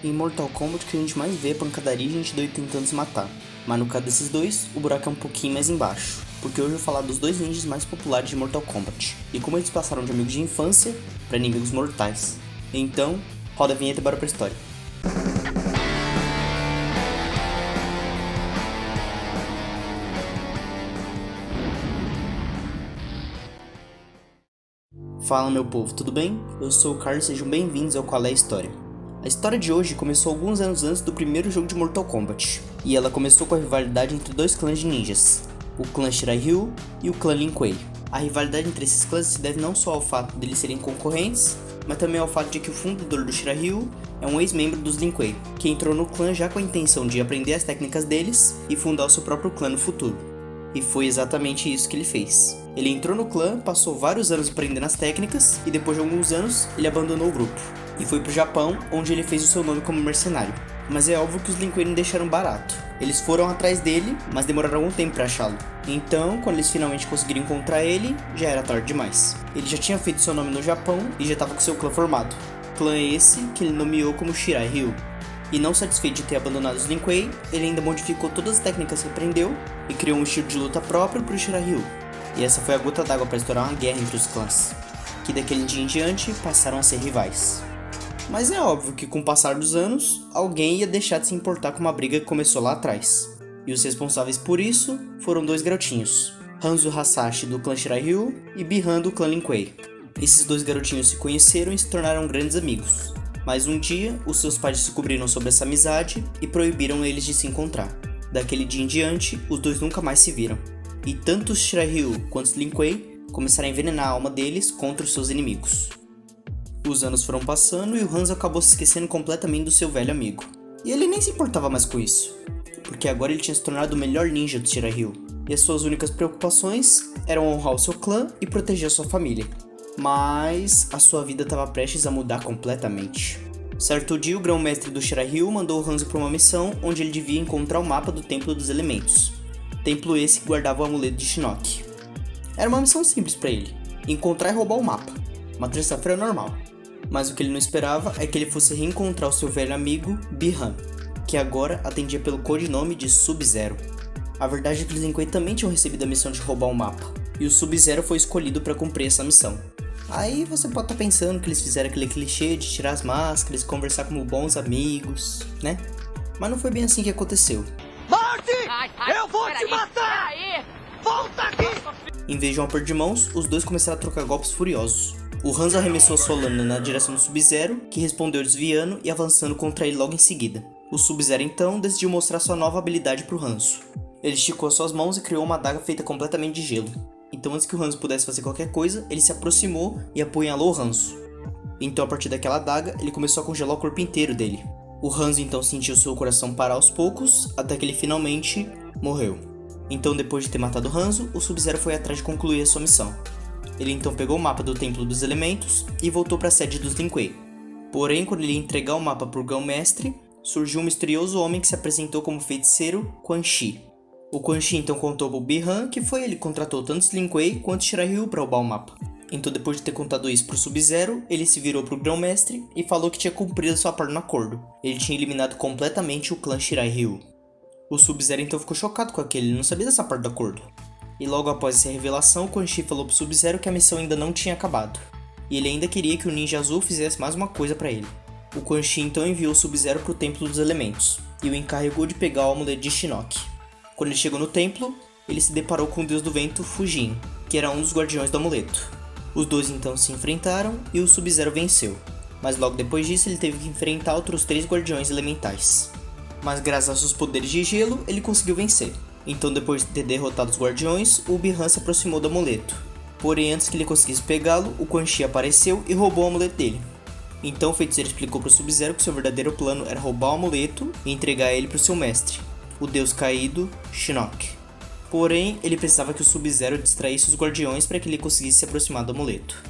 Em Mortal Kombat o que a gente mais vê é pancadaria e gente doida tentando se matar. Mas no caso desses dois, o buraco é um pouquinho mais embaixo. Porque hoje eu vou falar dos dois ninjas mais populares de Mortal Kombat. E como eles passaram de amigos de infância para inimigos mortais. Então, roda a vinheta e bora pra história. Fala meu povo, tudo bem? Eu sou o Carlos, sejam bem-vindos ao Qual é a História. A história de hoje começou alguns anos antes do primeiro jogo de Mortal Kombat, e ela começou com a rivalidade entre dois clãs de ninjas, o clã Shirai Ryu e o clã Lin Kuei. A rivalidade entre esses clãs se deve não só ao fato deles serem concorrentes, mas também ao fato de que o fundador do Shirai Ryu é um ex-membro dos Lin Kuei, que entrou no clã já com a intenção de aprender as técnicas deles e fundar o seu próprio clã no futuro. E foi exatamente isso que ele fez. Ele entrou no clã, passou vários anos aprendendo as técnicas e depois de alguns anos ele abandonou o grupo e foi pro Japão, onde ele fez o seu nome como mercenário. Mas é óbvio que os Lin Kuei não deixaram barato. Eles foram atrás dele, mas demoraram algum tempo pra achá-lo. Então, quando eles finalmente conseguiram encontrar ele, já era tarde demais. Ele já tinha feito seu nome no Japão e já estava com seu clã formado. Clã esse que ele nomeou como Shirai Ryu. E não satisfeito de ter abandonado os Lin Kuei, ele ainda modificou todas as técnicas que aprendeu e criou um estilo de luta próprio pro Shirai Ryu. E essa foi a gota d'água para estourar uma guerra entre os clãs, que daquele dia em diante passaram a ser rivais. Mas é óbvio que com o passar dos anos, alguém ia deixar de se importar com uma briga que começou lá atrás. E os responsáveis por isso foram dois garotinhos, Hanzo Hasashi do clã Shirai Ryu e Bi-Han do clã Lin Kuei. Esses dois garotinhos se conheceram e se tornaram grandes amigos. Mas um dia, os seus pais descobriram sobre essa amizade e proibiram eles de se encontrar. Daquele dia em diante, os dois nunca mais se viram. E tanto os Shirai Ryu quanto os Lin Kuei começaram a envenenar a alma deles contra os seus inimigos. Os anos foram passando e o Hanzo acabou se esquecendo completamente do seu velho amigo. E ele nem se importava mais com isso, porque agora ele tinha se tornado o melhor ninja do Shirai Ryu. E as suas únicas preocupações eram honrar o seu clã e proteger a sua família. Mas a sua vida estava prestes a mudar completamente. Certo dia, o grão-mestre do Shirai Ryu mandou o Hanzo para uma missão onde ele devia encontrar o mapa do Templo dos Elementos. Templo esse que guardava o amuleto de Shinnok. Era uma missão simples para ele, encontrar e roubar o mapa. Uma terça-feira normal. Mas o que ele não esperava é que ele fosse reencontrar o seu velho amigo, Bi-Han, que agora atendia pelo codinome de Sub-Zero. A verdade é que os Lin Kuei também tinham recebido a missão de roubar o mapa, e o Sub-Zero foi escolhido para cumprir essa missão. Aí você pode estar pensando que eles fizeram aquele clichê de tirar as máscaras e conversar como bons amigos, né? Mas não foi bem assim que aconteceu. Marty! Eu vou te matar! Volta aqui! Em vez de um aperto de mãos, os dois começaram a trocar golpes furiosos. O Hanzo arremessou sua lâmina na direção do Sub-Zero, que respondeu desviando e avançando contra ele logo em seguida. O Sub-Zero então decidiu mostrar sua nova habilidade pro Hanzo. Ele esticou suas mãos e criou uma adaga feita completamente de gelo. Então antes que o Hanzo pudesse fazer qualquer coisa, ele se aproximou e apunhalou o Hanzo. Então a partir daquela adaga, ele começou a congelar o corpo inteiro dele. O Hanzo então sentiu seu coração parar aos poucos, até que ele finalmente morreu. Então depois de ter matado o Hanzo, o Sub-Zero foi atrás de concluir a sua missão. Ele então pegou o mapa do Templo dos Elementos e voltou para a sede dos Lin Kuei. Porém, quando ele ia entregar o mapa pro grão-mestre, surgiu um misterioso homem que se apresentou como feiticeiro Quan Chi. O Quan Chi então contou pro Bi-Han que foi ele que contratou tanto os Lin Kuei quanto os Shirai Ryu para roubar o mapa. Então depois de ter contado isso pro Sub-Zero, ele se virou pro grão-mestre e falou que tinha cumprido sua parte no acordo. Ele tinha eliminado completamente o clã Shirai Ryu. O Sub-Zero então ficou chocado com aquilo, ele não sabia dessa parte do acordo. E logo após essa revelação, o Quan Chi falou pro Sub-Zero que a missão ainda não tinha acabado. E ele ainda queria que o Ninja Azul fizesse mais uma coisa pra ele. O Quan Chi então enviou o Sub-Zero pro Templo dos Elementos e o encarregou de pegar o amuleto de Shinnok. Quando ele chegou no templo, ele se deparou com o deus do vento, Fujin, que era um dos guardiões do amuleto. Os dois então se enfrentaram e o Sub-Zero venceu, mas logo depois disso ele teve que enfrentar outros 3 guardiões elementais. Mas graças aos seus poderes de gelo, ele conseguiu vencer. Então depois de ter derrotado os guardiões, o Bi-Han se aproximou do amuleto. Porém antes que ele conseguisse pegá-lo, o Quan Chi apareceu e roubou o amuleto dele. Então o feiticeiro explicou para o Sub-Zero que seu verdadeiro plano era roubar o amuleto e entregar ele para o seu mestre, o deus caído, Shinnok. Porém, ele precisava que o Sub-Zero distraísse os guardiões para que ele conseguisse se aproximar do amuleto.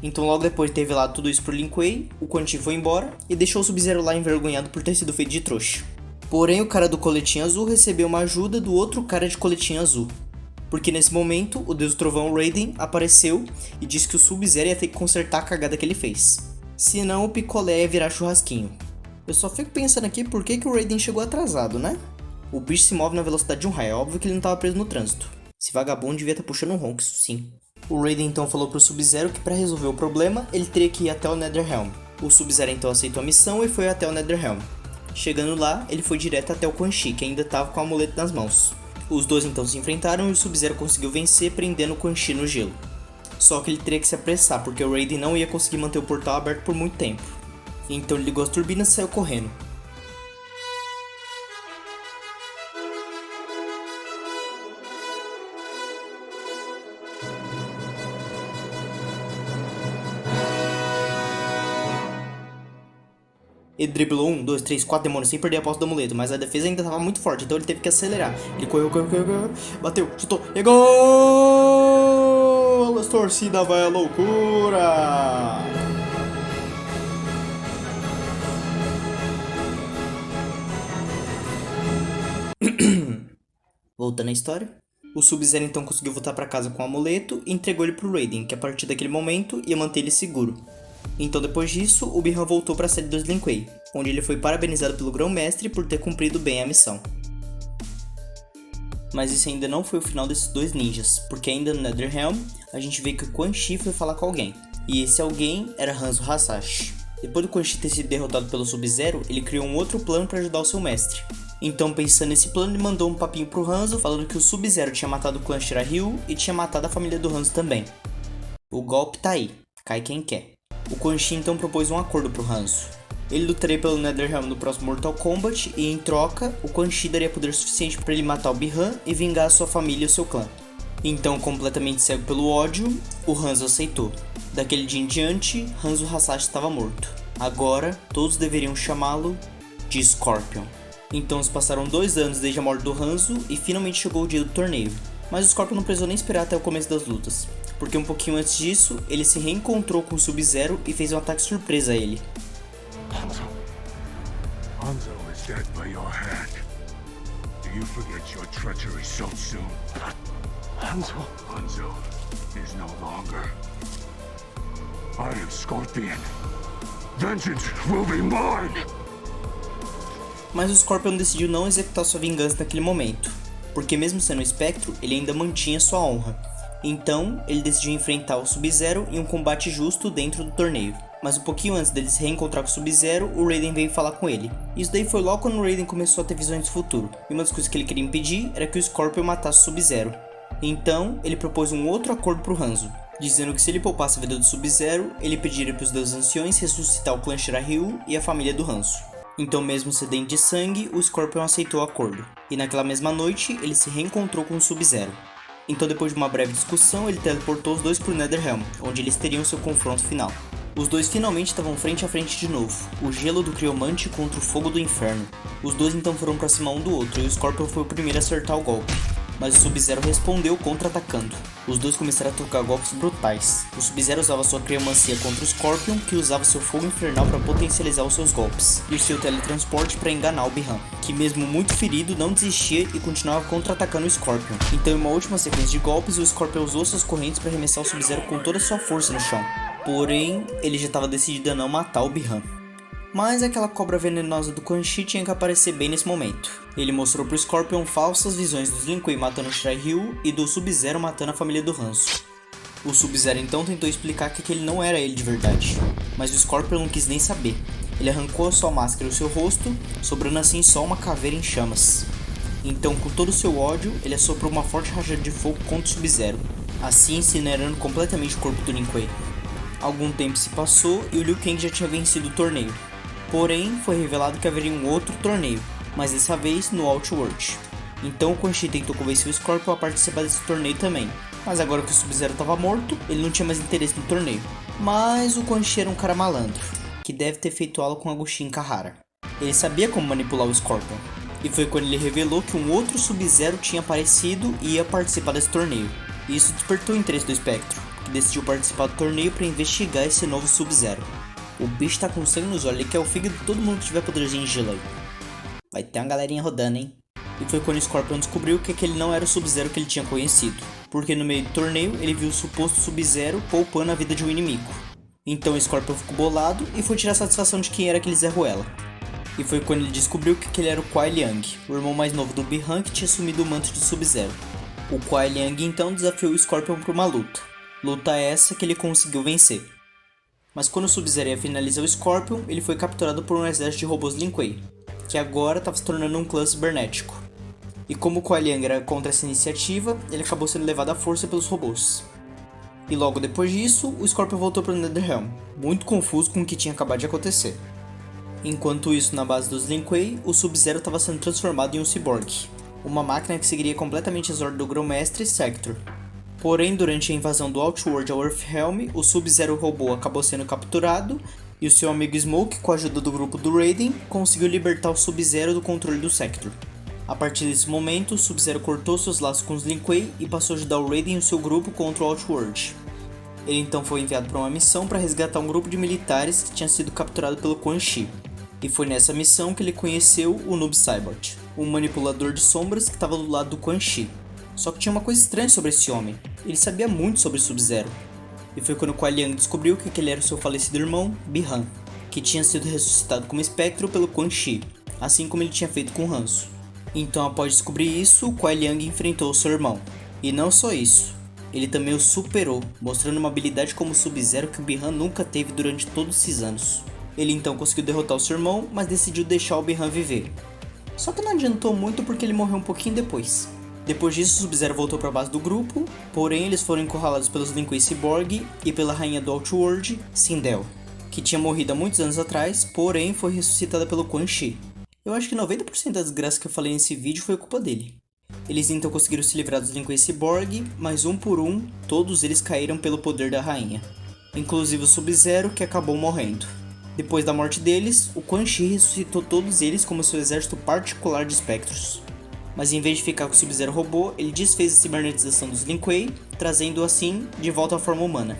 Então logo depois de ter revelado tudo isso pro Lin Kuei, o Quan Chi foi embora e deixou o Sub-Zero lá envergonhado por ter sido feito de trouxa. Porém, o cara do coletinho azul recebeu uma ajuda do outro cara de coletinho azul. Porque nesse momento, o deus do trovão Raiden apareceu e disse que o Sub-Zero ia ter que consertar a cagada que ele fez. Senão o picolé ia virar churrasquinho. Eu só fico pensando aqui por que o Raiden chegou atrasado, né? O bicho se move na velocidade de um raio, é óbvio que ele não tava preso no trânsito. Esse vagabundo devia estar puxando um ronco, isso sim. O Raiden então falou pro Sub-Zero que para resolver o problema, ele teria que ir até o Netherrealm. O Sub-Zero então aceitou a missão e foi até o Netherrealm. Chegando lá, ele foi direto até o Quan Chi, que ainda tava com o amuleto nas mãos. Os dois então se enfrentaram e o Sub-Zero conseguiu vencer prendendo o Quan Chi no gelo. Só que ele teria que se apressar, porque o Raiden não ia conseguir manter o portal aberto por muito tempo. Então ele ligou as turbinas e saiu correndo. Ele driblou 1, 2, 3, 4 demônios sem perder a posse do amuleto, mas a defesa ainda estava muito forte, então ele teve que acelerar. Ele correu, bateu, chutou, e gol! A torcida vai à loucura! Voltando à história, o Sub-Zero então conseguiu voltar para casa com o amuleto e entregou ele pro Raiden, que a partir daquele momento ia manter ele seguro. Então depois disso, o Bi-Han voltou para a sede dos Lin Kuei, onde ele foi parabenizado pelo Grão-Mestre por ter cumprido bem a missão. Mas isso ainda não foi o final desses dois ninjas, porque ainda no Netherrealm, a gente vê que o Quan Chi foi falar com alguém, e esse alguém era Hanzo Hasashi. Depois do Quan Chi ter sido derrotado pelo Sub-Zero, ele criou um outro plano para ajudar o seu mestre. Então, pensando nesse plano, ele mandou um papinho pro Hanzo falando que o Sub-Zero tinha matado o clã Shirahyu e tinha matado a família do Hanzo também. O golpe tá aí, cai quem quer. O Quan Chi então propôs um acordo pro Hanzo. Ele lutaria pelo Netherrealm no próximo Mortal Kombat e, em troca, o Quan Chi daria poder suficiente para ele matar o Bi-Han e vingar a sua família e o seu clã. Então, completamente cego pelo ódio, o Hanzo aceitou. Daquele dia em diante, Hanzo Hasashi estava morto. Agora, todos deveriam chamá-lo de Scorpion. Então, se passaram 2 anos desde a morte do Hanzo e finalmente chegou o dia do torneio. Mas o Scorpion não precisou nem esperar até o começo das lutas, porque um pouquinho antes disso, ele se reencontrou com o Sub-Zero e fez um ataque surpresa a ele. Hanzo is dead by your hand. Do you forget your treachery so soon? Hanzo is no longer. I am Scorpion. Vengeance will be mine! Mas o Scorpion decidiu não executar sua vingança naquele momento, porque mesmo sendo um espectro, ele ainda mantinha sua honra. Então, ele decidiu enfrentar o Sub-Zero em um combate justo dentro do torneio. Mas um pouquinho antes dele se reencontrar com o Sub-Zero, o Raiden veio falar com ele. Isso daí foi logo quando o Raiden começou a ter visões do futuro. E uma das coisas que ele queria impedir era que o Scorpion matasse o Sub-Zero. Então, ele propôs um outro acordo pro Hanzo, dizendo que se ele poupasse a vida do Sub-Zero, ele pediria para os deuses anciões ressuscitar o clã Shirahyu e a família do Hanzo. Então, mesmo sedento de sangue, o Scorpion aceitou o acordo. E naquela mesma noite, ele se reencontrou com o Sub-Zero. Então, depois de uma breve discussão, ele teleportou os dois pro Netherrealm, onde eles teriam seu confronto final. Os dois finalmente estavam frente a frente de novo, o gelo do Criomante contra o fogo do inferno. Os dois então foram pra cima um do outro e o Scorpion foi o primeiro a acertar o golpe. Mas o Sub-Zero respondeu contra-atacando. Os dois começaram a trocar golpes brutais. O Sub-Zero usava sua criomancia contra o Scorpion, que usava seu fogo infernal para potencializar os seus golpes, e o seu teletransporte para enganar o Bi-Han, que mesmo muito ferido não desistia e continuava contra-atacando o Scorpion. Então, em uma última sequência de golpes, o Scorpion usou suas correntes para arremessar o Sub-Zero com toda a sua força no chão. Porém, ele já estava decidido a não matar o Bi-Han. Mas aquela cobra venenosa do Quan Chi tinha que aparecer bem nesse momento. Ele mostrou pro Scorpion falsas visões dos Lin Kuei matando o Shirahyu e do Sub-Zero matando a família do Hanzo. O Sub-Zero então tentou explicar que aquele não era ele de verdade, mas o Scorpion não quis nem saber. Ele arrancou a sua máscara e o seu rosto, sobrando assim só uma caveira em chamas. Então, com todo o seu ódio, ele assoprou uma forte rajada de fogo contra o Sub-Zero, assim incinerando completamente o corpo do Lin Kuei. Algum tempo se passou e o Liu Kang já tinha vencido o torneio. Porém, foi revelado que haveria um outro torneio, mas dessa vez no Outworld. Então o Quan Chi tentou convencer o Scorpion a participar desse torneio também. Mas agora que o Sub-Zero estava morto, ele não tinha mais interesse no torneio. Mas o Quan Chi era um cara malandro, que deve ter feito aula com Agustin Carrara. Ele sabia como manipular o Scorpion. E foi quando ele revelou que um outro Sub-Zero tinha aparecido e ia participar desse torneio. E isso despertou o interesse do Espectro, que decidiu participar do torneio para investigar esse novo Sub-Zero. O bicho tá com sangue nos olhos, ele quer o fígado de todo mundo que tiver poderzinho de gelo aí. Vai ter uma galerinha rodando, hein? E foi quando o Scorpion descobriu que aquele não era o Sub-Zero que ele tinha conhecido. Porque no meio do torneio, ele viu o suposto Sub-Zero poupando a vida de um inimigo. Então o Scorpion ficou bolado e foi tirar satisfação de quem era aquele Zé Ruela. E foi quando ele descobriu que ele era o Kuai Liang, o irmão mais novo do Bi-Han que tinha assumido o manto de Sub-Zero. O Kuai Liang então desafiou o Scorpion para uma luta essa que ele conseguiu vencer. Mas quando o Sub-Zero ia finalizar o Scorpion, ele foi capturado por um exército de robôs Lin Kuei, que agora estava se tornando um clã cibernético. E como o Kuai Liang era contra essa iniciativa, ele acabou sendo levado à força pelos robôs. E logo depois disso, o Scorpion voltou para o Netherrealm, muito confuso com o que tinha acabado de acontecer. Enquanto isso, na base dos Lin Kuei, o Sub-Zero estava sendo transformado em um cyborg, uma máquina que seguiria completamente as ordens do Grão-Mestre Sector. Porém, durante a invasão do Outworld ao Earthrealm, o Sub-Zero robô acabou sendo capturado e o seu amigo Smoke, com a ajuda do grupo do Raiden, conseguiu libertar o Sub-Zero do controle do Sector. A partir desse momento, o Sub-Zero cortou seus laços com os Lin Kuei e passou a ajudar o Raiden e o seu grupo contra o Outworld. Ele então foi enviado para uma missão para resgatar um grupo de militares que tinha sido capturado pelo Quan Chi. E foi nessa missão que ele conheceu o Noob Saibot, um manipulador de sombras que estava do lado do Quan Chi. Só que tinha uma coisa estranha sobre esse homem, ele sabia muito sobre Sub-Zero. E foi quando Kuai Liang descobriu que ele era o seu falecido irmão, Bi-Han, que tinha sido ressuscitado como espectro pelo Quan Chi, assim como ele tinha feito com Hanzo. Então, após descobrir isso, Kuai Liang enfrentou seu irmão. E não só isso, ele também o superou, mostrando uma habilidade como Sub-Zero que o Bi-Han nunca teve durante todos esses anos. Ele então conseguiu derrotar o seu irmão, mas decidiu deixar o Bi-Han viver. Só que não adiantou muito porque ele morreu um pouquinho depois. Depois disso, o Sub-Zero voltou para a base do grupo, porém eles foram encurralados pelos Lin Kuei Cyborg e pela rainha do Outworld, Sindel, que tinha morrido há muitos anos atrás, porém foi ressuscitada pelo Quan Chi. Eu acho que 90% da desgraça que eu falei nesse vídeo foi culpa dele. Eles então conseguiram se livrar dos Lin Kuei Cyborg, mas um por um, todos eles caíram pelo poder da rainha. Inclusive o Sub-Zero, que acabou morrendo. Depois da morte deles, o Quan Chi ressuscitou todos eles como seu exército particular de espectros. Mas em vez de ficar com o Sub-Zero robô, ele desfez a cibernetização dos Lin Kuei, trazendo assim de volta à forma humana.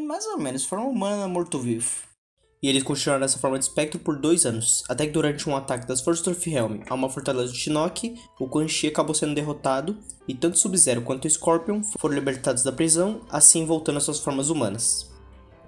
Mais ou menos, forma humana morto-vivo. E eles continuaram nessa forma de espectro por 2 anos, até que durante um ataque das forças do Earthrealm a uma fortaleza de Shinnok, o Quan Chi acabou sendo derrotado, e tanto o Sub-Zero quanto o Scorpion foram libertados da prisão, assim voltando às suas formas humanas.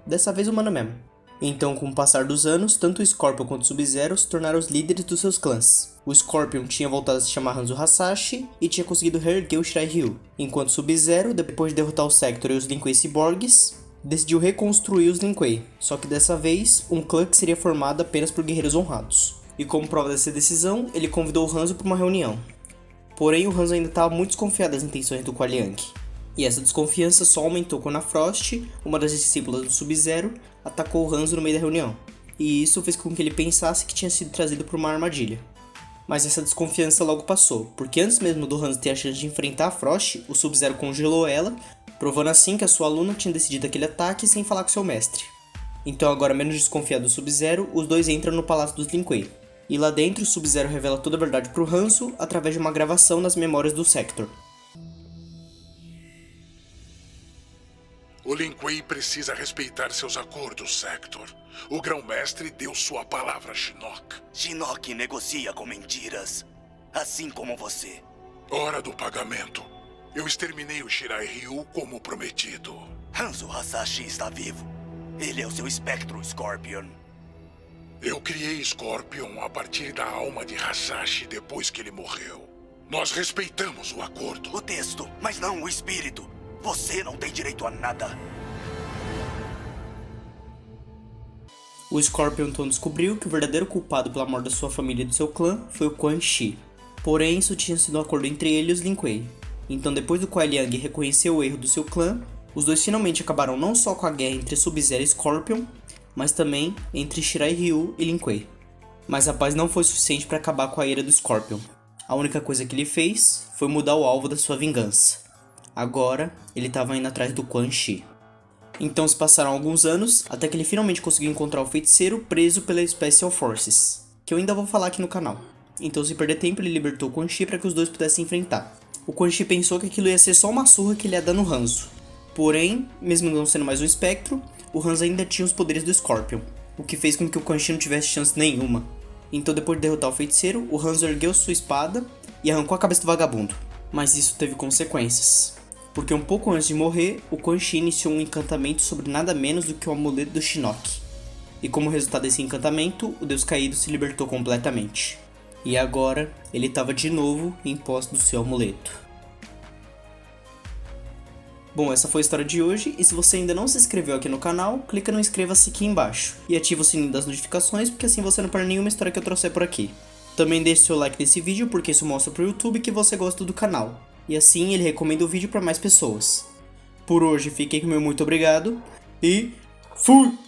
Dessa vez humana mesmo. Então, com o passar dos anos, tanto o Scorpion quanto o Sub-Zero se tornaram os líderes dos seus clãs. O Scorpion tinha voltado a se chamar Hanzo Hasashi e tinha conseguido reerguer o Shirai Ryu, enquanto o Sub-Zero, depois de derrotar o Sector e os Lin Kuei Cyborgs, decidiu reconstruir os Lin Kuei, só que dessa vez, um clã que seria formado apenas por guerreiros honrados. E como prova dessa decisão, ele convidou o Hanzo para uma reunião. Porém, o Hanzo ainda estava muito desconfiado das intenções do Kuai Liang. E essa desconfiança só aumentou quando a Frost, uma das discípulas do Sub-Zero, atacou o Hanzo no meio da reunião. E isso fez com que ele pensasse que tinha sido trazido por uma armadilha. Mas essa desconfiança logo passou, porque antes mesmo do Hanzo ter a chance de enfrentar a Frost, o Sub-Zero congelou ela, provando assim que a sua aluna tinha decidido aquele ataque sem falar com seu mestre. Então agora menos desconfiado do Sub-Zero, os dois entram no Palácio dos Lin Kuei. E lá dentro o Sub-Zero revela toda a verdade pro Hanzo através de uma gravação nas memórias do Sector. O Lin Kuei precisa respeitar seus acordos, Sector. O Grão-Mestre deu sua palavra a Shinnok. Shinnok negocia com mentiras, assim como você. Hora do pagamento. Eu exterminei o Shirai Ryu como prometido. Hanzo Hasashi está vivo. Ele é o seu espectro, Scorpion. Eu criei Scorpion a partir da alma de Hasashi depois que ele morreu. Nós respeitamos o acordo. O texto, mas não o espírito. Você não tem direito a nada. O Scorpion então descobriu que o verdadeiro culpado pela morte da sua família e do seu clã foi o Quan Chi. Porém, isso tinha sido um acordo entre ele e os Lin Kuei. Então, depois do Kuai Liang reconhecer o erro do seu clã, os dois finalmente acabaram não só com a guerra entre Sub-Zero e Scorpion, mas também entre Shirai Ryu e Lin Kuei. Mas a paz não foi suficiente para acabar com a ira do Scorpion. A única coisa que ele fez foi mudar o alvo da sua vingança. Agora, ele estava indo atrás do Quan Chi. Então se passaram alguns anos, até que ele finalmente conseguiu encontrar o feiticeiro preso pela Special Forces, que eu ainda vou falar aqui no canal. Então, sem perder tempo, ele libertou o Quan Chi para que os dois pudessem enfrentar. O Quan Chi pensou que aquilo ia ser só uma surra que ele ia dar no Hanzo. Porém, mesmo não sendo mais um espectro, o Hanzo ainda tinha os poderes do Scorpion, o que fez com que o Quan Chi não tivesse chance nenhuma. Então, depois de derrotar o feiticeiro, o Hanzo ergueu sua espada e arrancou a cabeça do vagabundo. Mas isso teve consequências. Porque um pouco antes de morrer, o Quan Chi iniciou um encantamento sobre nada menos do que o amuleto do Shinnok. E como resultado desse encantamento, o Deus Caído se libertou completamente. E agora, ele estava de novo em posse do seu amuleto. Bom, essa foi a história de hoje, e se você ainda não se inscreveu aqui no canal, clica no inscreva-se aqui embaixo. E ativa o sininho das notificações, porque assim você não perde nenhuma história que eu trouxer por aqui. Também deixe seu like nesse vídeo, porque isso mostra pro YouTube que você gosta do canal. E assim ele recomenda o vídeo para mais pessoas. Por hoje, fiquem com meu muito obrigado, e fui!